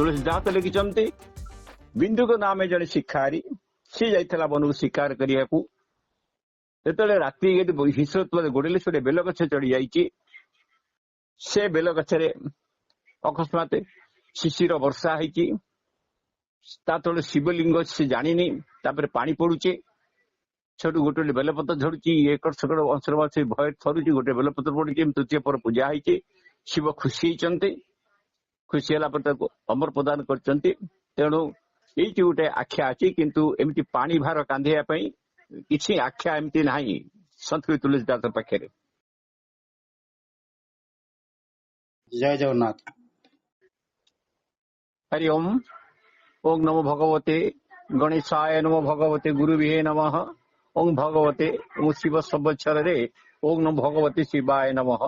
ତୁଳସୀଦାସ ଲେଖିଛନ୍ତି ବିନ୍ଦୁକ ନାମେ ଜଣେ ଶିକାରୀ, ସେ ଯାଇଥିଲା ବନକୁ ଶିକାର କରିବାକୁ। ଯେତେବେଳେ ରାତି ହିଂସ୍ର ଗୋଡେଇଲେ ସେ ବେଲ ଗଛ ଚଢି ଯାଇଛି। ସେ ବେଲ ଗଛରେ ଅକସ୍ମାତ ଶିଶିର ବର୍ଷା ହେଇଛି। ତା ତଳେ ଶିବଲିଙ୍ଗ ସେ ଜାଣିନି। ତାପରେ ପାଣି ପଡୁଛି, ସେଠୁ ଗୋଟେ ବେଲପତ୍ର ଝଡୁଛି, ଏକର ସେକର ଅଂଶର ଭୟ ଥରୁଛି, ଗୋଟେ ବେଲପତ୍ର ପଡୁଛି। ତୃତୀୟ ପରେ ପୂଜା ହେଇଛି। ଶିବ ଖୁସି ହେଇଛନ୍ତି। ଖୁସି ହେଲା ପରେ ତାକୁ ଅମର ପ୍ରଦାନ କରିଛନ୍ତି। ତେଣୁ ଏଇଠି ଗୋଟେ ଆଖ୍ୟା ଅଛି, କିନ୍ତୁ ଏମିତି ପାଣି ଭାର କାନ୍ଧେଇବା ପାଇଁ କିଛି ଆଖ୍ୟା ଏମିତି ନାହିଁ ସନ୍ଥ ତୁଳସୀଦାସ ପାଖରେ। ଜୟ ଜଗନ୍ନାଥ। ହରି ଓಂ। ଓಂ ନମୋ ଭଗବତେ ଗଣେଶାୟ, ନମୋ ଭଗବତେ ଗୁରୁବିହେ ନମଃ। ଓಂ ଭଗବତେ ଶିବ ସମ୍ବତ୍ସରରେ ଓಂ ନମୋ ଭଗବତେ ଶିବାୟ ନମଃ।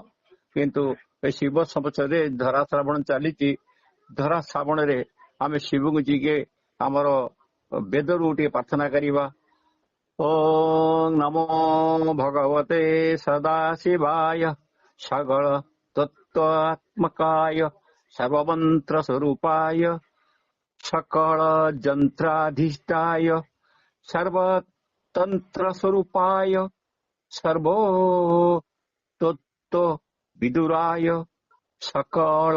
କିନ୍ତୁ ଏ ଶିବ ସମ୍ବତ୍ସରରେ ଧରା ଶ୍ରାବଣ ଚାଲିଛି। ଧରା ଶ୍ରାବଣରେ ଆମେ ଶିବଙ୍କୁ ଟିକେ ଆମର ବେଦରୁ ଟିକେ ପ୍ରାର୍ଥନା କରିବା। ଓಂ ନମୋ ଭଗବତେ ସଦାଶିବାୟ ସକଳ ତତ୍ତ୍ୱାତ୍ମକାୟ ସର୍ବମନ୍ତ୍ର ସ୍ୱରୂପାୟ ସକଳ ଯନ୍ତ୍ରାଧିଷ୍ଠାୟ ସର୍ବତନ୍ତ୍ର ସ୍ୱରୂପାୟ ସର୍ବତତ୍ତ୍ୱ ବିଦୁରାୟ ସକଳ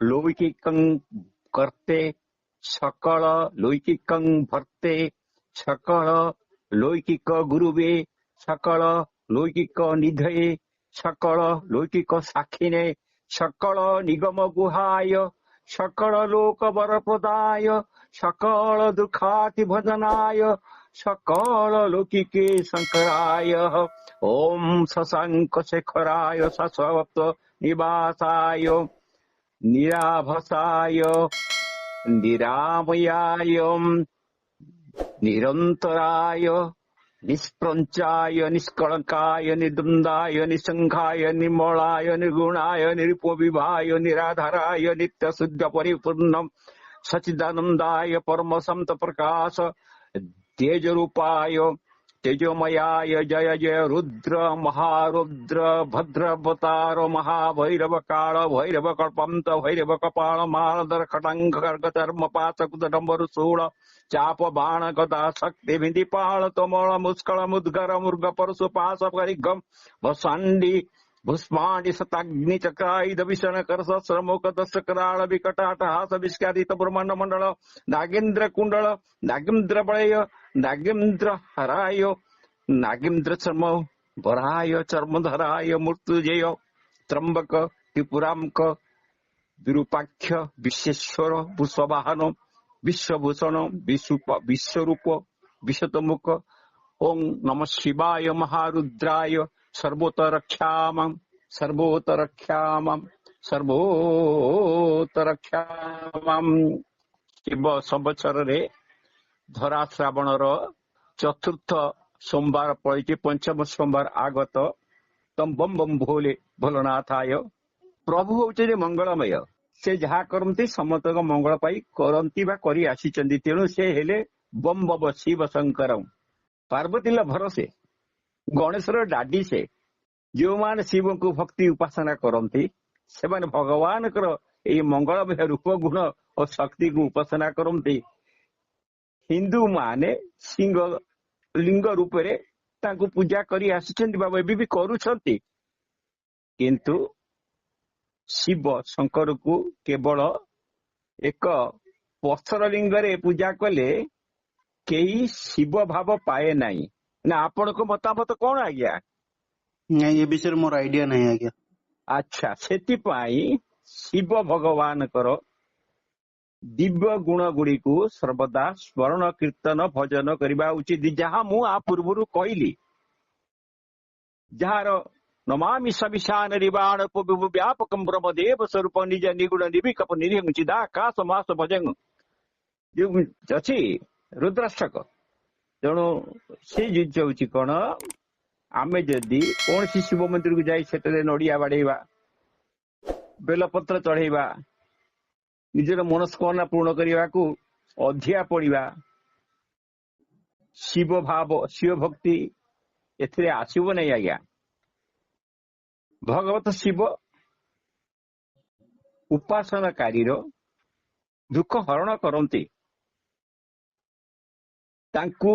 ଲୌକିକଂ କର୍ତେ ସକଳ ଲୌକିକଂ ଭର୍ତେ ସକଳ ଲୌକିକ ଗୁରୁବେ ସକଳ ଲୌକିକ ନିଧये ସକଳ ଲୌକିକ ସାକ୍ଷିନେ ସକଳ ନିଗମ ଗୁହାୟ ସକଳ ଲୋକ ବରପ୍ରଦାୟ ସକଳ ଦୁଃଖାତି ଭଜନାୟ ସକଳ ଲୌକିକେ ଶଙ୍କରାୟ ଓಂ ଶଶାଙ୍କ ଶେଖରାୟ ଶାଶ୍ୱତ ନିବାସାୟ ନିରାଭସାୟ ନିରାମୟାୟ ନିରନ୍ତରାୟ ନିଷ୍ପ୍ରଞ୍ଚାୟ ନିଷ୍କଳଙ୍କାୟ ନିର୍ଦ୍ଦନ୍ଦାୟ ନିଃସଂଖ୍ୟାୟ ନିର୍ମଳାୟ ନିର୍ଗୁଣାୟ ନିରୁପବିଭାୟ ନିରାଧାରାୟ ନିତ୍ୟ ଶୁଦ୍ଧ ପରିପୂର୍ଣ୍ଣ ସଚିଦାନନ୍ଦାୟ ପରମ ସନ୍ତ ପ୍ରକାଶ ତେଜ ରୂପାୟ ତେଜୋମୟାୟ ଜୟ ଜୟ ରୁଦ୍ର ମହାରୁଦ୍ର ଭଦ୍ରବତାର ମହାଭୈରବ କାଳ ଭୈରବ କଳ୍ପନ୍ତ ଭୈରବ କପାଳ ମାଳଧର ଖଟାଙ୍ଗ ଖର୍ଗ ଚର୍ମ ପାଶକୁଦ ଡମ୍ବରୁ ଶୂଳ ଚାପ ବାଣ ଗଦା ଶକ୍ତି ବିନ୍ଧି ପାଳ ତୋମଳ ମୁଷ୍କଳ ମୁଦ୍ଗର ମୃଗ ପରଶୁ ପାଶ ପରିଗମ ଭସାଣ୍ଡି ଭୂଷ୍ମାଣ୍ଡି ଶତାଗ୍ନି ଚକ୍ରାୟୁଧ ଭୀଷଣ କର ସହସ୍ର ମୁଖ ଦଶ କରାଳ ବିକଟ ହାସ ବିସ୍କାରିତ ବ୍ରହ୍ମାଣ୍ଡ ମଣ୍ଡଳ ନାଗେନ୍ଦ୍ର କୁଣ୍ଡଳ ନାଗେନ୍ଦ୍ର ବଳୟ ନାଗେନ୍ଦ୍ର ହରାୟ ନାଗେନ୍ଦ୍ର ଚର୍ମ ବରାୟ ଚର୍ମଧରାୟ ମୃତ୍ୟୁଜୟ ତ୍ରମ୍ବକ ତ୍ରିପୁରାଙ୍କ ବିରୂପାକ୍ଷ ବିଶ୍ୱେଶ୍ୱର ଭୂଷବାହନ ବିଶ୍ୱଭୂଷଣ ବିଶ୍ୱରୂପ ବିଶ୍ୱତମୁଖ ଓಂ ନମ ଶିବାୟ ମହାରୁଦ୍ରାୟ ସର୍ବୋତ୍ତରକ୍ଷାମାଂ ସର୍ବୋତ୍ତରକ୍ଷାମାଂ ସର୍ବୋତ୍ତରକ୍ଷାମାଂ। ଶିବ ସମ୍ବତ୍ସରରେ ଧରା ଶ୍ରାବଣର ଚତୁର୍ଥ ସୋମବାର ପଡିଛି। ପଞ୍ଚମ ସୋମବାର ଆଗତ। ତମ ବମ୍ ବମ୍ ଭୋଲେ ଭୋଲନାଥାୟ। ପ୍ରଭୁ ହଉଛନ୍ତି ମଙ୍ଗଳମୟ। ସେ ଯାହା କରନ୍ତି ସମସ୍ତଙ୍କ ମଙ୍ଗଳ ପାଇଁ କରନ୍ତି ବା କରି ଆସିଛନ୍ତି। ତେଣୁ ସେ ହେଲେ ବମ୍ ବବ ଶିବ ଶଙ୍କର। ପାର୍ବତୀ ଲଭର ସେ, ଗଣେଶର ଡାଡି ସେ। ଯେଉଁମାନେ ଶିବଙ୍କୁ ଭକ୍ତି ଉପାସନା କରନ୍ତି ସେମାନେ ଭଗବାନଙ୍କର ଏଇ ମଙ୍ଗଳମୟ ରୂପ ଗୁଣ ଓ ଶକ୍ତିକୁ ଉପାସନା କରନ୍ତି। ହିନ୍ଦୁ ମାନେ ସିଂହ ଲିଙ୍ଗ ରୂପରେ ତାଙ୍କୁ ପୂଜା କରି ଆସିଛନ୍ତି ବା ଏବେ ବି କରୁଛନ୍ତି। କିନ୍ତୁ ଶିବ ଶଙ୍କରକୁ କେବଳ ଏକ ପଥର ଲିଙ୍ଗରେ ପୂଜା କଲେ କେହି ଶିବ ଭାବ ପାଏ ନାହିଁ। ନା ଆପଣଙ୍କ ମତାମତ କଣ ଆଜ୍ଞା? ନାଇଁ, ଏ ବିଷୟରେ ମୋର ଆଇଡିଆ ନାହିଁ ଆଜ୍ଞା। ଆଚ୍ଛା, ସେଥିପାଇଁ ଶିବ ଭଗବାନଙ୍କର ଦିବ୍ୟ ଗୁଣ ଗୁଡିକୁ ସର୍ବଦା ସ୍ମରଣ କୀର୍ତ୍ତନ ଭଜନ କରିବା ଉଚିତ। ଯାହା ମୁଁ ଆ ପୂର୍ବରୁ କହିଲି, ଯାହାର ନମାମି ସବିଶାନ ରିବାଣ ବ୍ୟାପକಂ ବ୍ରହ୍ମଦେବ ସ୍ୱରୂପ ନିଜ ନିଗୁଣ ନିର୍ବିକପ ନିରୀହ ଚିଦାକାଶ ମାସ ଭଜଙ୍ଗ ଅଛି ରୁଦ୍ରାଷ୍ଟକ। ତେଣୁ ସେ ଜିନିଷ ହଉଛି କଣ, ଆମେ ଯଦି କୌଣସି ଶିବ ମନ୍ଦିରକୁ ଯାଇ ସେଠାରେ ନଡିଆ ବାଡେଇବା, ବେଲପତ୍ର ଚଢେଇବା, ନିଜର ମନସ୍କାମନା ପୂର୍ଣ୍ଣ କରିବାକୁ ଅଧିଆ ପଡିବା, ଶିବ ଭାବ ଶିବ ଭକ୍ତି ଏଥିରେ ଆସିବ ନାହିଁ ଆଜ୍ଞା। ଭଗବତ ଶିବ ଉପାସନାକାରୀର ଦୁଃଖ ହରଣ କରନ୍ତି, ତାଙ୍କୁ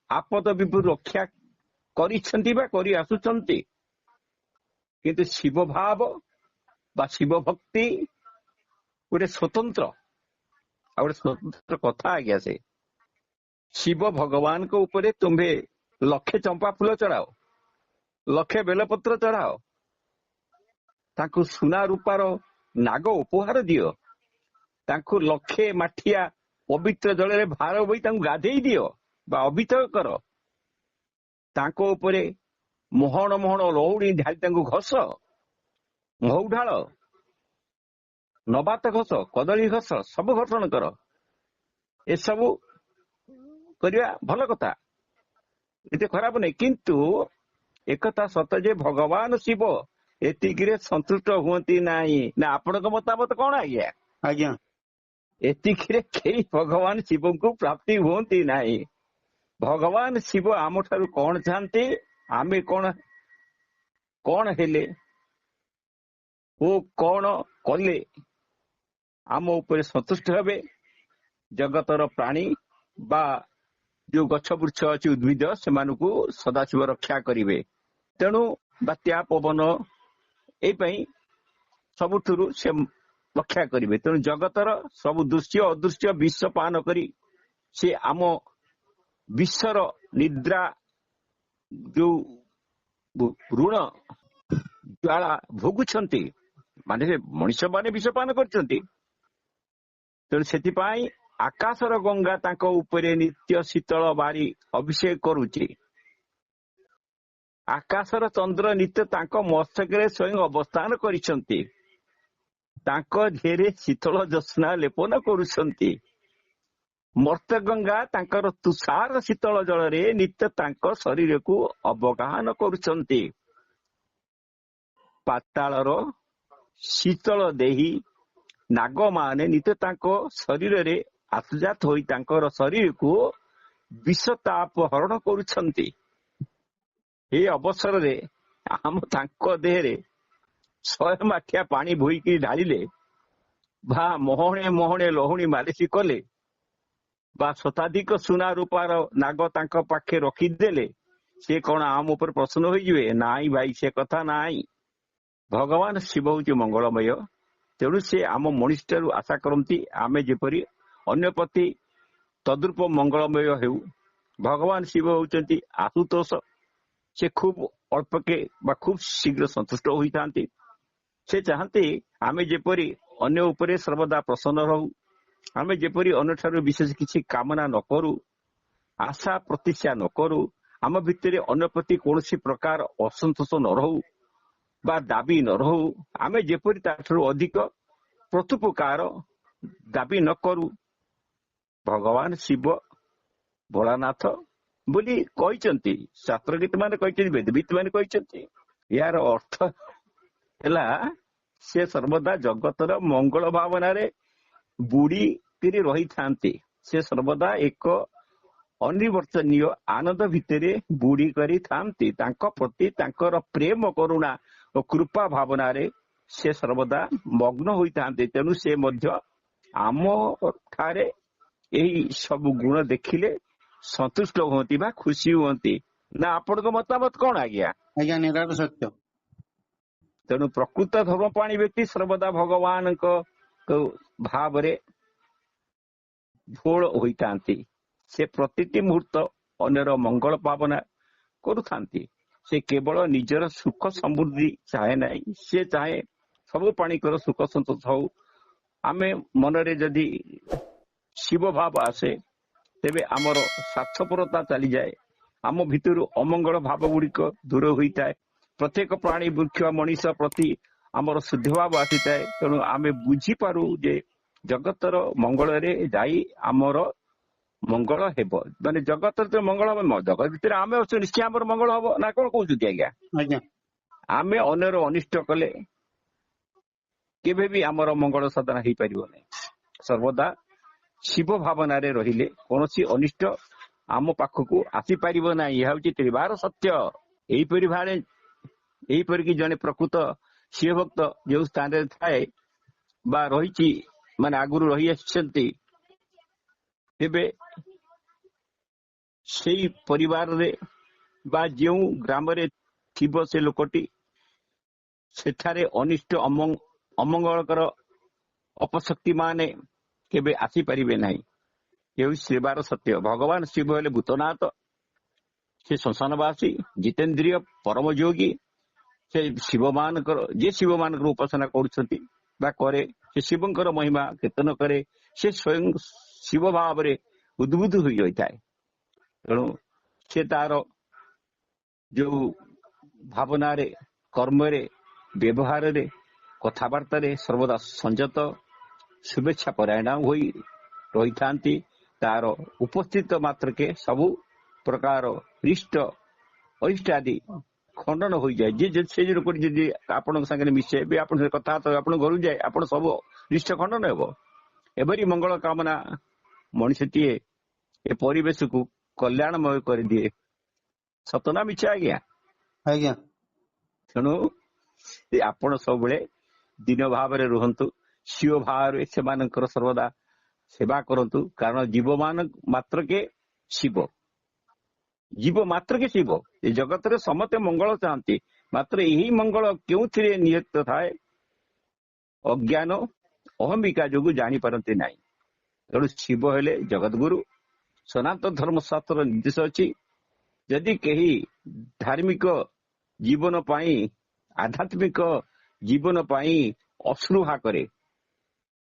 ଆପଦ ବିପଦ ରକ୍ଷା କରିଛନ୍ତି ବା କରି ଆସୁଛନ୍ତି। କିନ୍ତୁ ଶିବ ଭାବ ବା ଶିବ ଭକ୍ତି ଗୋଟେ ସ୍ୱତନ୍ତ୍ର ଆଉ ଗୋଟେ ସ୍ୱତନ୍ତ୍ର କଥା ଆଜ୍ଞା। ସେ ଶିବ ଭଗବାନଙ୍କ ଉପରେ ତୁମ୍ଭେ ଲକ୍ଷେ ଚମ୍ପା ଫୁଲ ଚଢାଅ, ଲକ୍ଷେ ବେଲପତ୍ର ଚଢାଅ, ତାଙ୍କୁ ସୁନା ରୂପାର ନାଗ ଉପହାର ଦିଅ, ତାଙ୍କୁ ଲକ୍ଷେ ମାଠିଆ ପବିତ୍ର ଜଳରେ ଭାର ବୋଇ ତାଙ୍କୁ ଗାଧେଇ ଦିଅ ବା ଅବିତର କର, ତାଙ୍କ ଉପରେ ମୋହନ ମୋହନ ଲହୁଣୀ ଢାଳି ତାଙ୍କୁ ଘଷ, ମହୁ ଢାଳ, ନବାତ ଘଷ, କଦଳୀ ଘଷ, ସବୁ ଘର୍ଷଣ କର। ଏସବୁ କରିବା ଭଲ କଥା, ଏତେ ଖରାପ ନାହିଁ। କିନ୍ତୁ ଏକଥା ସତ ଯେ ଭଗବାନ ଶିବ ଏତିକିରେ ସନ୍ତୁଷ୍ଟ ହୁଅନ୍ତି ନାହିଁ। ନା ଆପଣଙ୍କ ମତାମତ କଣ ଆଜ୍ଞା? ଆଜ୍ଞା ଏତିକିରେ କେହି ଭଗବାନ ଶିବଙ୍କୁ ପ୍ରାପ୍ତି ହୁଅନ୍ତି ନାହିଁ। ଭଗବାନ ଶିବ ଆମଠାରୁ କଣ ଚାହାନ୍ତି, ଆମେ କଣ ହେଲେ ଓ କଣ କଲେ ଆମ ଉପରେ ସନ୍ତୁଷ୍ଟ ହେବେ। ଜଗତର ପ୍ରାଣୀ ବା ଯୋଉ ଗଛ ବୃକ୍ଷ ଅଛି, ଉଦ୍ଭିଦ, ସେମାନଙ୍କୁ ସଦାଶିବ ରକ୍ଷା କରିବେ। ତେଣୁ ବାତ୍ୟା ପବନ ଏଇପାଇଁ ସବୁଥିରୁ ସେ ରକ୍ଷା କରିବେ। ତେଣୁ ଜଗତର ସବୁ ଦୃଶ୍ୟ ଅଦୃଶ୍ୟ ବିଷ ପାନ କରି ସେ ଆମ ବିଶ୍ୱର ନିଦ୍ରା ଯୋଉ ଋଣ ଜ୍ୱାଳା ଭୋଗୁଛନ୍ତି, ମାନେ ମଣିଷ ମାନେ ବିଷ ପାନ କରିଛନ୍ତି। ତେଣୁ ସେଥିପାଇଁ ଆକାଶର ଗଙ୍ଗା ତାଙ୍କ ଉପରେ ନିତ୍ୟ ଶୀତଳ ବାରି ଅଭିଷେକ କରୁଛି। ଆକାଶର ଚନ୍ଦ୍ର ନିତ୍ୟ ତାଙ୍କ ମସ୍ତକରେ ସ୍ୱୟଂ ଅବସ୍ଥାନ କରିଛନ୍ତି, ତାଙ୍କ ଧିଏରେ ଶୀତଳ ଜ୍ୟୋତ୍ସ୍ନା ଲେପନ କରୁଛନ୍ତି। ମର୍ତ୍ତ୍ୟଗଙ୍ଗା ତାଙ୍କର ତୁଷାର ଶୀତଳ ଜଳରେ ନିତ୍ୟ ତାଙ୍କ ଶରୀରକୁ ଅବଗାହନ କରୁଛନ୍ତି। ପାତାଳର ଶୀତଳ ଦେହି ନାଗମାନେ ନିତ୍ୟ ତାଙ୍କ ଶରୀରରେ ଆତଜାତ ହୋଇ ତାଙ୍କର ଶରୀରକୁ ବିଷତାପ ହରଣ କରୁଛନ୍ତି। ଏ ଅବସରରେ ତାଙ୍କ ଦେହରେ 100 ମାଠିଆ ପାଣି ବୋହିକି ଢାଳିଲେ ବା ମହଣେ ମହଣେ ଲହୁଣୀ ମାଲିସ କଲେ ବା ଶତାଧିକ ସୁନା ରୂପାର ନାଗ ତାଙ୍କ ପାଖେ ରଖିଦେଲେ, ସେ କଣ ଆମ ଉପରେ ପ୍ରସନ୍ନ ହୋଇଯିବେ? ନାଇଁ ଭାଇ, ସେ କଥା ନାହିଁ। ଭଗବାନ ଶିବ ହଉଛି ମଙ୍ଗଳମୟ। ତେଣୁ ସେ ଆମ ମଣିଷଠାରୁ ଆଶା କରନ୍ତି ଆମେ ଯେପରି ଅନ୍ୟ ପ୍ରତି ତଦ୍ରୂପ ମଙ୍ଗଳମୟ ହେଉ। ଭଗବାନ ଶିବ ହଉଛନ୍ତି ଆଶୁତୋଷ। ସେ ଖୁବ ଅଳ୍ପକେ ବା ଖୁବ ଶୀଘ୍ର ସନ୍ତୁଷ୍ଟ ହୋଇଥାନ୍ତି। ସେ ଚାହାନ୍ତି ଆମେ ଯେପରି ଅନ୍ୟ ଉପରେ ସର୍ବଦା ପ୍ରସନ୍ନ ରହୁ, ଆମେ ଯେପରି ଅନ୍ୟଠାରୁ ବିଶେଷ କିଛି କାମନା ନ କରୁ, ଆଶା ପ୍ରତୀକ୍ଷା ନ କରୁ, ଆମ ଭିତରେ ଅନ୍ୟ ପ୍ରତି କୌଣସି ପ୍ରକାର ଅସନ୍ତୋଷ ନ ରହୁ ବା ଦାବି ନ ରହୁ, ଆମେ ଯେପରି ତାଠାରୁ ଅଧିକ ପ୍ରତ୍ୟୁପକାର ଦାବି ନ କରୁ। ଭଗବାନ ଶିବ ଭୋଳାନାଥ ବୋଲି କହିଛନ୍ତି, ଶାସ୍ତ୍ରଗୀତ ମାନେ କହିଛନ୍ତି, ବେଦବିତ ମାନେ କହିଛନ୍ତି। ଏହାର ଅର୍ଥ ହେଲା ସେ ସର୍ବଦା ଜଗତର ମଙ୍ଗଳ ଭାବନାରେ ବୁଡିକିରି ରହିଥାନ୍ତି। ସେ ସର୍ବଦା ଏକ ଅନିବର୍ତ୍ତନୀୟ ଆନନ୍ଦ ଭିତରେ ବୁଡି କରିଥାନ୍ତି। ତାଙ୍କ ପ୍ରତି ତାଙ୍କର ପ୍ରେମ କରୁଣା ଓ କୃପା ଭାବନାରେ ସେ ସର୍ବଦା ମଗ୍ନ ହୋଇଥାନ୍ତି। ତେଣୁ ସେ ମଧ୍ୟ ଆମ ଠାରେ ଏହି ସବୁ ଗୁଣ ଦେଖିଲେ ସନ୍ତୁଷ୍ଟ ହୁଅନ୍ତି ବା ଖୁସି ହୁଅନ୍ତି। ନା ଆପଣଙ୍କ ମତାମତ କଣ ଆଜ୍ଞା? ଆଜ୍ଞା ନିରାଟ ସତ୍ୟ। ତେଣୁ ପ୍ରକୃତ ଧର୍ମପ୍ରାଣୀ ବ୍ୟକ୍ତି ସର୍ବଦା ଭଗବାନଙ୍କ ଭାବରେ ଭୋଳ ହୋଇଥାନ୍ତି। ସେ ପ୍ରତିଟି ମୁହୂର୍ତ୍ତ ଅନ୍ୟର ମଙ୍ଗଳ ଭାବନା କରୁଥାନ୍ତି। ସେ କେବଳ ନିଜର ସୁଖ ସମୃଦ୍ଧି ଚାହେଁ ନାହିଁ, ସେ ଚାହେଁ ସବୁ ପ୍ରାଣୀଙ୍କର ସୁଖ ସନ୍ତୋଷ ହଉ। ଆମେ ମନରେ ଯଦି ଶିବ ଭାବ ଆସେ, ତେବେ ଆମର ସ୍ୱାର୍ଥପରତା ଚାଲିଯାଏ, ଆମ ଭିତରୁ ଅମଙ୍ଗଳ ଭାବ ଗୁଡିକ ଦୂର ହୋଇଥାଏ। ପ୍ରତ୍ୟେକ ପ୍ରାଣୀ ବୃକ୍ଷ ମଣିଷ ପ୍ରତି ଆମର ଶୁଦ୍ଧ ଭାବ ଆସିଥାଏ। ତେଣୁ ଆମେ ବୁଝିପାରୁ ଯେ ଜଗତର ମଙ୍ଗଳରେ ଯାଇ ଆମର ମଙ୍ଗଳ ହେବ। ମାନେ ଜଗତର ତ ମଙ୍ଗଳ ହବ, ଜଗତ ଭିତରେ ଆମେ ଅଛୁ, ନିଶ୍ଚୟ ଆମର ମଙ୍ଗଳ ହବ। ନା କଣ କହୁଛନ୍ତି ଆଜ୍ଞା? ଆଜ୍ଞା ଆମେ ଅନ୍ୟର ଅନିଷ୍ଟ କଲେ କେବେ ବି ଆମର ମଙ୍ଗଳ ସାଧନ ହେଇପାରିବ ନାହିଁ। ସର୍ବଦା ଶିବ ଭାବନାରେ ରହିଲେ କୌଣସି ଅନିଷ୍ଟ ଆମ ପାଖକୁ ଆସିପାରିବ ନାହିଁ। ଏହା ହଉଛି ତ୍ରିବାର ସତ୍ୟ। ଏହିପରିକି ଜଣେ ପ୍ରକୃତ ଶିବ ଭକ୍ତ ଯେଉଁ ସ୍ଥାନରେ ଥାଏ ବା ରହିଛି, ମାନେ ଆଗରୁ ରହି ଆସିଛନ୍ତି, ତେବେ ସେଇ ପରିବାରରେ ବା ଯେଉଁ ଗ୍ରାମରେ ଥିବ ସେ ଲୋକଟି, ସେଠାରେ ଅନିଷ୍ଟ ଅମଙ୍ଗଳକର ଅପଶକ୍ତି ମାନେ କେବେ ଆସିପାରିବେ ନାହିଁ। ଏହି ସେବାର ସତ୍ୟ। ଭଗବାନ ଶିବ ହେଲେ ଭୂତନାଥ, ସେ ଶ୍ମଶାନବାସୀ, ଜିତେନ୍ଦ୍ରିୟ, ପରମ ଯୋଗୀ। ସେ ଶିବ ମାନଙ୍କର ଉପାସନା କରୁଛନ୍ତି ବା କରେ, ସେ ଶିବଙ୍କର ମହିମା କୀର୍ତ୍ତନ କରେ, ସେ ସ୍ୱୟଂ ଶିବ ଭାବରେ ଉଦ୍ବୁଦ୍ଧ ହୋଇ ରହିଥାଏ। ତେଣୁ ସେ ତାର ଯୋଉ ଭାବନାରେ, କର୍ମରେ, ବ୍ୟବହାରରେ, କଥାବାର୍ତ୍ତାରେ ସର୍ବଦା ସଂଯତ, ଶୁଭେଚ୍ଛା ପରାୟଣ ହୋଇ ରହିଥାନ୍ତି। ତାର ଉପସ୍ଥିତ ମାତ୍ରକେ ସବୁ ପ୍ରକାର ଅରିଷ୍ଟ ଆଦି ଖଣ୍ଡନ ହୋଇଯାଏ। ସେ ଲୋକଟି ଯଦି ଆପଣଙ୍କ ସାଙ୍ଗରେ ମିଶେ ବି, ଆପଣଙ୍କ ସାଙ୍ଗେ କଥା ଆପଣଙ୍କ ଘରକୁ ଯାଏ, ଆପଣ ସବୁ ରିଷ୍ଟ ଖଣ୍ଡନ ହେବ। ଏପରି ମଙ୍ଗଳ କାମନା ମଣିଷଟିଏ ଏ ପରିବେଶକୁ କଲ୍ୟାଣମୟ କରିଦିଏ। ସତ ନା ମିଛ ଆଜ୍ଞା? ଆଜ୍ଞା। ତେଣୁ ଆପଣ ସବୁବେଳେ ଦିନ ଭାବରେ ରୁହନ୍ତୁ, ଶିବ ଭାବରେ ସେମାନଙ୍କର ସର୍ବଦା ସେବା କରନ୍ତୁ। କାରଣ ଜୀବ ମାତ୍ରକେ ଶିବ, ଜୀବ ମାତ୍ରକେ ଶିବ। ଏ ଜଗତରେ ସମସ୍ତେ ମଙ୍ଗଳ ଚାହାନ୍ତି, ମାତ୍ର ଏହି ମଙ୍ଗଳ କେଉଁଥିରେ ନିହିତ ଥାଏ? ଅଜ୍ଞାନ ଅହମିକା ଯୋଗୁଁ ଜାଣିପାରନ୍ତି ନାହିଁ। ତେଣୁ ଶିବ ହେଲେ ଜଗତଗୁରୁ। ସନାତନ ଧର୍ମଶାସ୍ତ୍ର ନିର୍ଦ୍ଦେଶ ଅଛି, ଯଦି କେହି ଧାର୍ମିକ ଜୀବନ ପାଇଁ, ଆଧ୍ୟାତ୍ମିକ ଜୀବନ ପାଇଁ ଅଶ୍ରୁହା କରେ,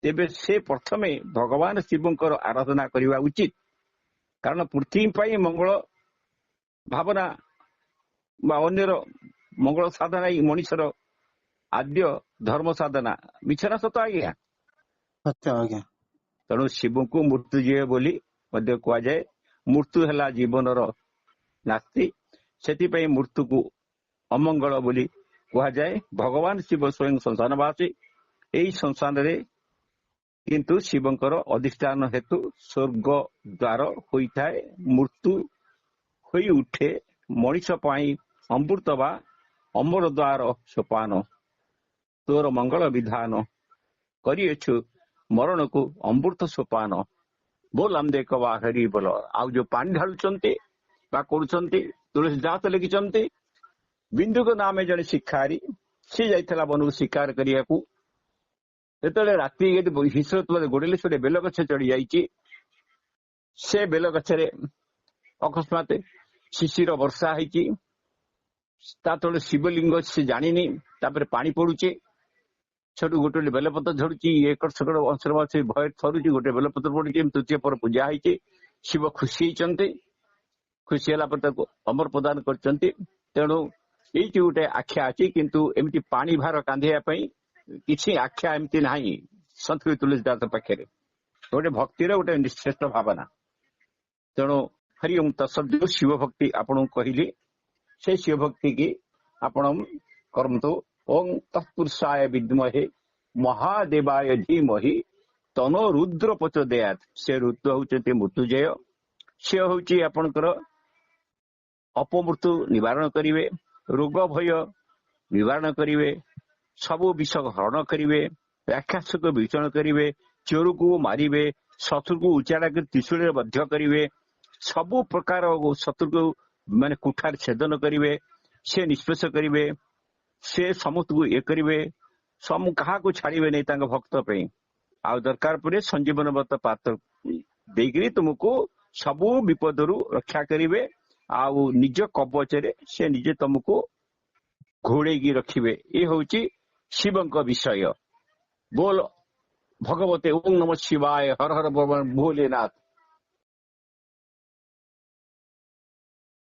ତେବେ ସେ ପ୍ରଥମେ ଭଗବାନ ଶିବଙ୍କର ଆରାଧନା କରିବା ଉଚିତ। କାରଣ ପୃଥିବୀ ପାଇଁ ମଙ୍ଗଳ ଭାବନା ବା ଅନ୍ୟର ମଙ୍ଗଳ ସାଧନା ହିଁ ମଣିଷର ଆଦ୍ୟ ଧର୍ମ ସାଧନା। ମିଛ ନା ସତ ଆଜ୍ଞା? ସତ୍ୟ ଆଜ୍ଞା। ତେଣୁ ଶିବଙ୍କୁ ମୃତ୍ୟୁଜୟ ବୋଲି ମଧ୍ୟ କୁହାଯାଏ। ମୃତ୍ୟୁ ହେଲା ଜୀବନର ନାସ୍ତି, ସେଥିପାଇଁ ମୃତ୍ୟୁକୁ ଅମଙ୍ଗଳ ବୋଲି କୁହାଯାଏ। ଭଗବାନ ଶିବ ସ୍ୱୟଂ ସଂସାରବାସୀ। ଏହି ସଂସାରରେ କିନ୍ତୁ ଶିବଙ୍କର ଅଧିଷ୍ଠାନ ହେତୁ ସ୍ୱର୍ଗ ଦ୍ୱାର ହୋଇଥାଏ, ମୃତ୍ୟୁ ହୋଇ ଉଠେ ମଣିଷ ପାଇଁ ଅମୃତ ବା ଅମର ଦ୍ୱାର ସୋପାନ। ତୋର ମଙ୍ଗଳ ବିଧାନ କରିଅଛୁ ମରଣକୁ ଅମୃତ ସୋପାନ। ବୋଲ ଆମଦେକ ବା ହରି ବୋଲ। ଆଉ ଯୋଉ ପାଣି ଢାଳୁଛନ୍ତି ବା କରୁଛନ୍ତି, ତୁଳସୀ ଦାସ ଲେଖିଛନ୍ତି, ବିନ୍ଦୁକ ନାମେ ଜଣେ ଶିକାରୀ, ସେ ଯାଇଥିଲା ବନକୁ ଶିକାର କରିବାକୁ। ଯେତେବେଳେ ରାତି ହିଂସ୍ର ଗୋଡେଇଲେ, ସେ ବେଲ ଗଛ ଚଢି ଯାଇଛି। ସେ ବେଲ ଗଛରେ ଅକସ୍ମାତ ଶିଶିର ବର୍ଷା ହେଇଛି, ତା ତଳେ ଶିବଲିଙ୍ଗ ସେ ଜାଣିନି। ତାପରେ ପାଣି ପଡୁଛି, ସେଠୁ ଗୋଟେ ବେଲପତ୍ର ଝଡୁଛି, ଏକର ସେକର ଅଂଶର ଭୟ ଥରୁଛି, ଗୋଟେ ବେଲପତ୍ର ପଡୁଛି। ତୃତୀୟ ପରେ ପୂଜା ହେଇଛି, ଶିବ ଖୁସି ହେଇଛନ୍ତି। ଖୁସି ହେଲା ପରେ ତାକୁ ଅମର ପ୍ରଦାନ କରିଛନ୍ତି। ତେଣୁ ଏଇଠି ଗୋଟେ ଆଖ୍ୟା ଅଛି, କିନ୍ତୁ ଏମିତି ପାଣି ଭାର କାନ୍ଧେଇବା ପାଇଁ କିଛି ଆଖ୍ୟା ଏମିତି ନାହିଁ ସନ୍ଥ ତୁଳସୀଦାସ ପାଖରେ। ଗୋଟେ ଭକ୍ତିର ଗୋଟେ ଶ୍ରେଷ୍ଠ ଭାବନା। ତେଣୁ ହରି ଓಂ ତତ୍ସତ୍, ଯୋଉ ଶିବ ଭକ୍ତି ଆପଣଙ୍କୁ କହିଲି, ସେ ଶିବ ଭକ୍ତି କି ଆପଣ କରନ୍ତୁ। ଓಂ ତତ୍ପୁରୁଷାୟ ବିଦ୍ମହେ ମହାଦେବାୟ ଧୀମହି ତନୋ ରୁଦ୍ର ପ୍ରଚୋଦୟାତ୍। ସେ ରୁଦ୍ର ହଉଛନ୍ତି ମୃତ୍ୟୁଜୟ। ସେ ହଉଛି ଆପଣଙ୍କର ଅପମୃତ୍ୟୁ ନିବାରଣ କରିବେ, ରୋଗ ଭୟ ନିବାରଣ କରିବେ, ସବୁ ବିଷ ହରଣ କରିବେ, ରାକ୍ଷସକୁ ଭୀଷଣ କରିବେ, ଚୋରକୁ ମାରିବେ, ଶତ୍ରୁକୁ ଉଚାଡ଼ା କରି ତ୍ରିଶୂଳରେ ବଧ୍ୟ କରିବେ, ସବୁ ପ୍ରକାର ଶତ୍ରୁକୁ ମାନେ କୁଠାର ଛେଦନ କରିବେ, ସେ ନିଷ୍ପେଷ କରିବେ, ସେ ସମସ୍ତଙ୍କୁ ଇଏ କରିବେ, କାହାକୁ ଛାଡିବେ ନାହିଁ ତାଙ୍କ ଭକ୍ତ ପାଇଁ। ଆଉ ଦରକାର ପଡେ ସଞ୍ଜୀବନ ବ୍ରତ ପାତ୍ର ଦେଇକରି ତୁମକୁ ସବୁ ବିପଦରୁ ରକ୍ଷା କରିବେ। ଆଉ ନିଜ କବଚରେ ସେ ନିଜେ ତମକୁ ଘୋଡେଇକି ରଖିବେ। ଏ ହଉଛି ଶିବଙ୍କ ବିଷୟ। ବୋଲ ଭଗବତେ ଓಂ ନମ ଶିବାୟ, ହର ହର ଭୋଲେନାଥ।